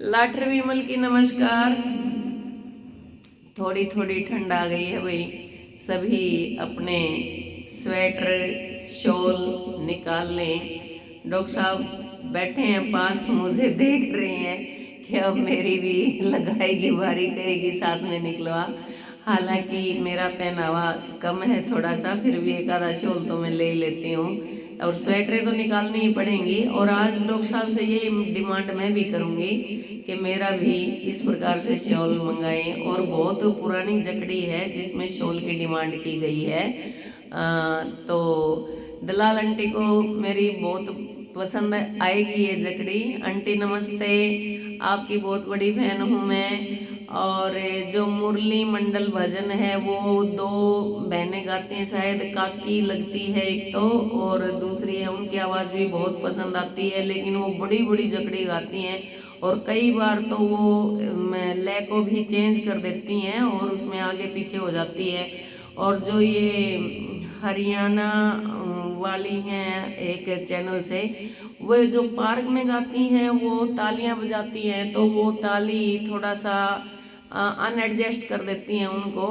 लाठर विमल की नमस्कार। थोड़ी थोड़ी ठंड आ गई है भाई, सभी अपने स्वेटर शॉल निकाल लें। डॉक्टर साहब बैठे हैं पास, मुझे देख रहे हैं कि अब मेरी भी लगाएगी बारी, कहेगी साथ में निकलवा। हालांकि मेरा पहनावा कम है थोड़ा सा, फिर भी एक आधा शॉल तो मैं ले ही लेती हूँ और स्वेटरें तो निकालनी ही पड़ेंगी। और आज डॉक्टर साहब से ये डिमांड मैं भी करूँगी कि मेरा भी इस प्रकार से शॉल मंगाएं। और बहुत पुरानी जकड़ी है जिसमें शॉल की डिमांड की गई है। तो दलाल आंटी को मेरी बहुत पसंद आएगी ये जकड़ी। आंटी नमस्ते, आपकी बहुत बड़ी फैन हूँ मैं। और जो मुरली मंडल भजन है वो दो बहनें गाती हैं, शायद काकी लगती है एक तो, और दूसरी है, उनकी आवाज़ भी बहुत पसंद आती है। लेकिन वो बड़ी बड़ी जकड़ी गाती हैं और कई बार तो वो लय को भी चेंज कर देती हैं और उसमें आगे पीछे हो जाती है। और जो ये हरियाणा वाली हैं एक चैनल से, वो जो पार्क में गाती हैं वो तालियां बजाती हैं, तो वो ताली थोड़ा सा अनएडजस्ट कर देती हैं उनको।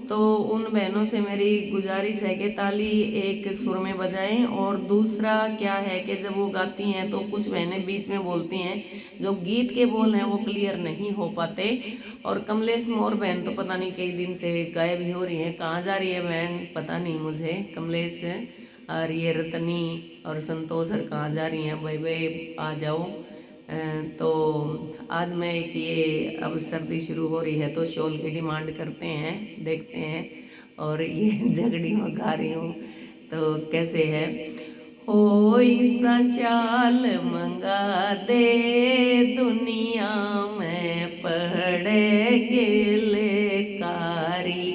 तो उन बहनों से मेरी गुजारिश है कि ताली एक सुर में बजाएं। और दूसरा क्या है कि जब वो गाती हैं तो कुछ बहनें बीच में बोलती हैं, जो गीत के बोल हैं वो क्लियर नहीं हो पाते। और कमलेश मौर्य बहन तो पता नहीं कई दिन से गायब ही हो रही है, कहाँ जा रही है बहन पता नहीं मुझे। कमलेश और ये रतनी और संतोष सर कहाँ जा रही हैं, भाई भाई आ जाओ। तो आज मैं एक ये, अब सर्दी शुरू हो रही है तो शॉल की डिमांड करते हैं, देखते हैं। और ये झगड़ी में गा रही हूँ तो कैसे है। हो ईसा शाल मंगा दे, दुनिया में पढ़े के लेकारी।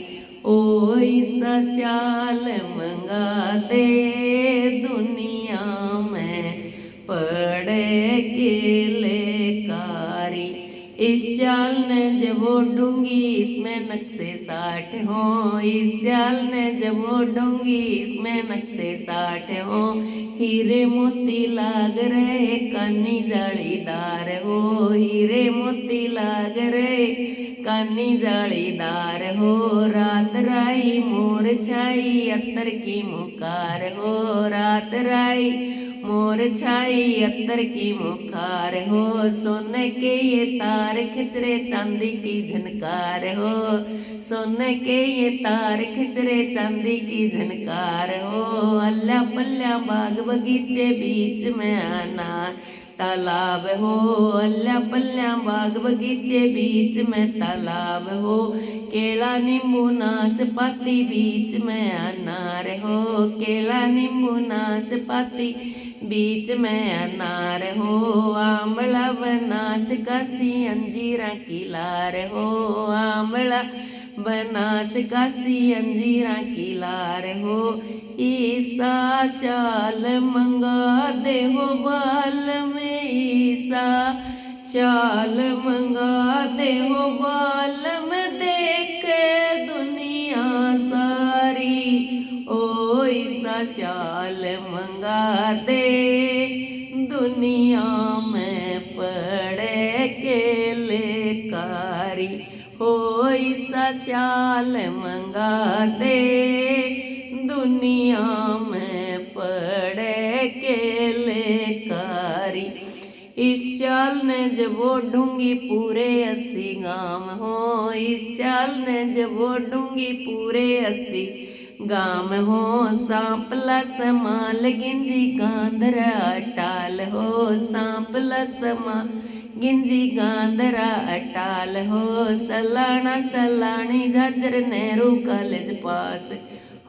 ओ ईसा शाल मंगा दे, दुनिया में पढ़े के लेकारी। इस शाल ने जब ओढ़ूंगी इसमें नक्शे 60 हो, इस शाल ने जब ओढ़ूंगी इसमें नक्शे 60 हो। हीरे मोती लाग रहे कानी जालीदार हो, हीरे मोती लाग रहे कानी जालीदार हो। रात राई मोर छाई अत्तर की मुकार हो, रात राई मोर छाई अत्तर की मुखार हो। सोने के ये तार खिचरे चांदी की झनकार हो, सोने के ये तार खिचरे चांदी की झनकार हो। अल्लाह पल्ला बाग बगीचे बीच में आना तालाब हो, अल्लाह पल्ला बाग बगीचे बीच में तालाब हो। केला नींबू नाशपाती बीच में अनार हो, केला नींबू नाशपाती बीच में अनार हो। आंवला बनास कासी अंजीरा की लार हो, आंवला बनास कासी अंजीरा की लार हो। ईसा शाल मंगा दे हो बाल में, ईसा शाल मंगा दे हो बाल में, देखे दुनिया सारी। ओ ईसा शाल मंगा दे, दुनिया में पड़े के लेकारी। हो ईसा शाल मंगा दे, दुनिया में पड़े के लेकारी। इस शाल ने जब ओढ़ूंगी पूरे 80 गाम हो, इस शाल ने जब ओढ़ूंगी पूरे 80 गाम हो। सांपला समाल गिंजी गांधरा अटाल हो, सांपला समा गिंजी गांधरा अटाल हो। सलाना सलानी झाजर नेहरू कॉलेज पास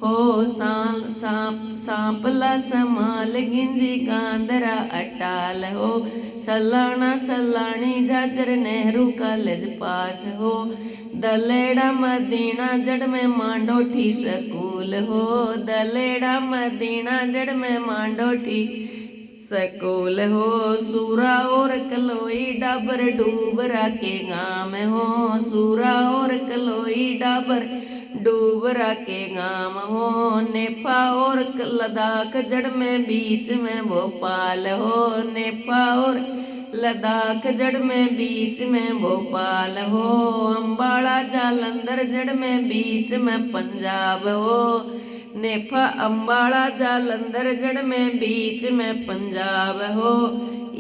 हो, सांपला समाल गिंजी गांधरा अटाल हो। सलाना सलानी झाजर नेहरू कॉलेज पास हो। दलेड़ा मदीना जड़ में मांडोठी स्कूल हो, दलेड़ा मदीना जड़ में मांडोठी सकूल हो सूरा और कलोई डाबर डूबरा के गाम हो सूरा और कलोई डाबर डूबरा के गाम हो नेपा और लद्दाख जड़ में बीच में भोपाल हो नेपा और लद्दाख जड़ में बीच में भोपाल हो अम्बाड़ा जालंधर जड़ में बीच में पंजाब हो नेफा अम्बाड़ा जालंधर जड़ में बीच में पंजाब हो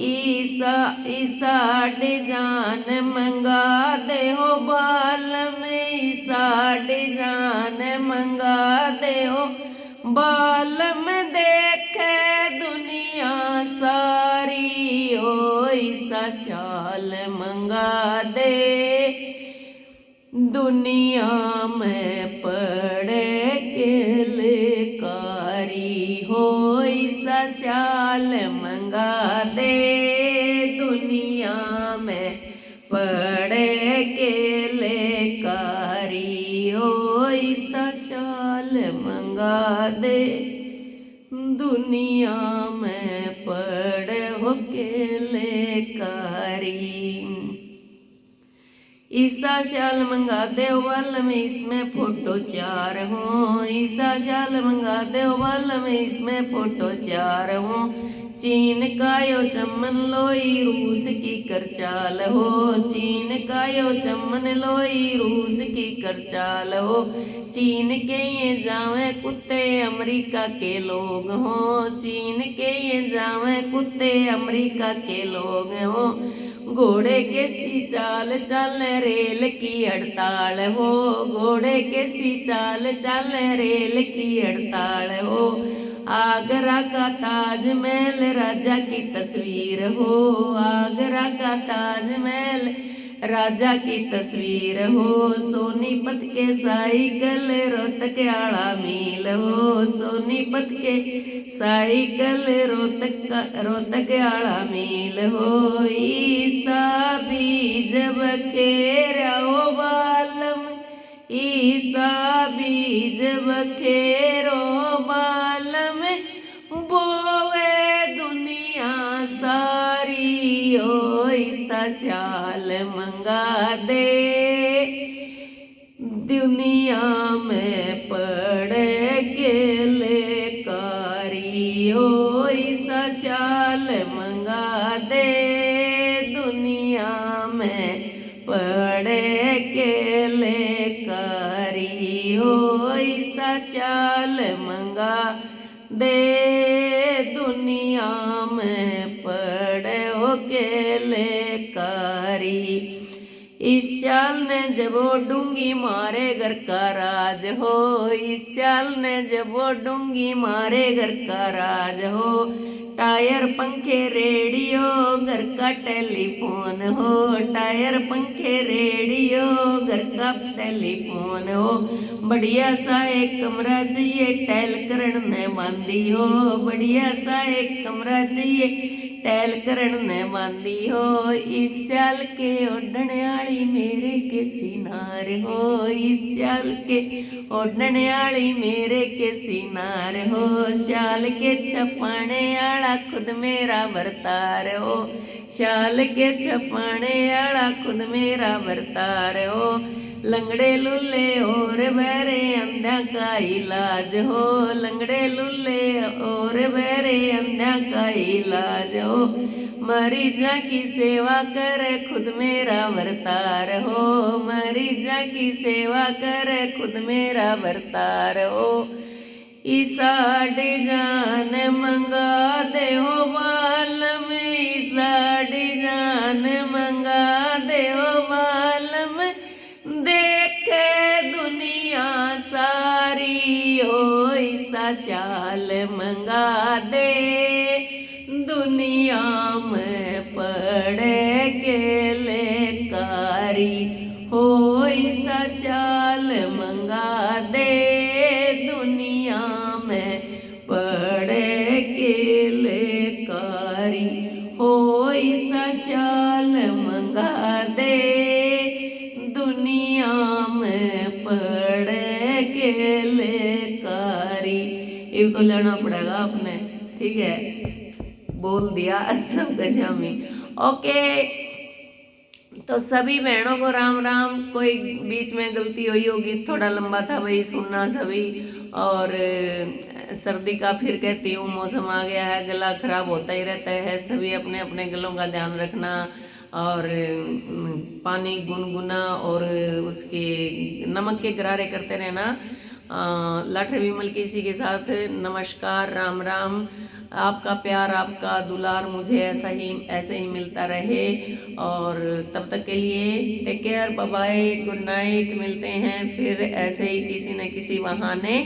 ईसा ईसा डे जान मंगा दे हो बाल में ईसा डे जान मंगा दे हो बाल में देखे दुनिया सारी हो ईसा शाल मंगा दे दुनिया में पड़े केलकारी हो ईसा शाल मंगा दे दुनिया में पड़े केलकारी हो ईसा शाल मंगा दे दुनिया में पड़े हो केलकारी ईसा शाल मंगा दे वाल में इसमें फोटो 4 हो ईसा शाल मंगा दे वाल में इसमें फोटो 4 हो चीन का यो चमन लोई रूस की करचाल हो चीन का यो चमन लोई रूस की करचाल हो चीन के ये जावे कुत्ते अमेरिका के लोग हो चीन के ये जावे कुत्ते अमेरिका के लोग हो घोड़े के सी चाल चल रेल की हड़ताल हो घोड़े के सी चाल चल रेल की हड़ताल हो आगरा का ताजमहल राजा की तस्वीर हो आगरा का ताजमहल राजा की तस्वीर हो सोनीपत के साइकिल रोहतक आड़ा मील हो सोनीपत के साइकिल रोहतक आड़ा मील हो ईसा बीज बखेरा हो बालम ईसा बीज बखेरो बालम बोवे दुनिया सारी ओ ईसा शाल मंगा दे दुनिया में पड़े केलकारी हो ईसा शाल मंगा दे दुनिया में पड़े केलकारी हो ईसा शाल मंगा दे दुनिया में पड़े हो केलकारी इस शाल ने जब वो डूंगी मारे घर का राज हो इस शाल ने जब वो डूंगी मारे घर का राज हो टायर पंखे रेडियो घर का टेलीफोन हो टायर पंखे रेडियो घर का टेलीफोन हो बढ़िया सा एक कमरा चाहिए टहल करण ने बांधी हो बढ़िया सा एक कमरा चाहिए टहल करण ने बांधी हो इस साल के ओढ़ने आली मेरे के सिनार हो इस साल के ओढ़ने आली मेरे के सिनार हो शाल के छपाने आला खुद मेरा बरतार हो शाल के छपाने आला खुद मेरा बरतार हो लंगड़े लुल्ले और बहरे अंधा का इलाज हो लंगड़े लुल्ले और बहरे अंधा का इलाज हो मरीजा की सेवा करे खुद मेरा बरतार हो मरीजा की सेवा करे खुद मेरा बरतार हो ईसा जान मंगा दे हो बाल में ईसा जान मंगा दे हो बाल में देखे दुनिया सारी हो ईसा शाल मंगा दे दुनिया में पड़े केलकारी हो ईसा शाल मंगा दे दुनिया में पड़े केलकारी हो ईसा शाल मंगा दे दुनिया में पड़े केलकारी ये तो लेना पड़ेगा आपने ठीक है बोल दिया सब गजामी। ओके, तो सभी बहनों को राम राम। कोई बीच में गलती हुई होगी, थोड़ा लंबा था भाई सुनना सभी। और सर्दी का फिर कहती हूँ मौसम आ गया है, गला खराब होता ही रहता है। सभी अपने अपने गलों का ध्यान रखना और पानी गुनगुना और उसके नमक के गरारे करते रहना। लाठर विमल की इसी के साथ नमस्कार, राम राम। आपका प्यार, आपका दुलार मुझे ऐसे ही मिलता रहे। और तब तक के लिए take care, bye bye, good night. मिलते हैं फिर ऐसे ही किसी न किसी बहाने।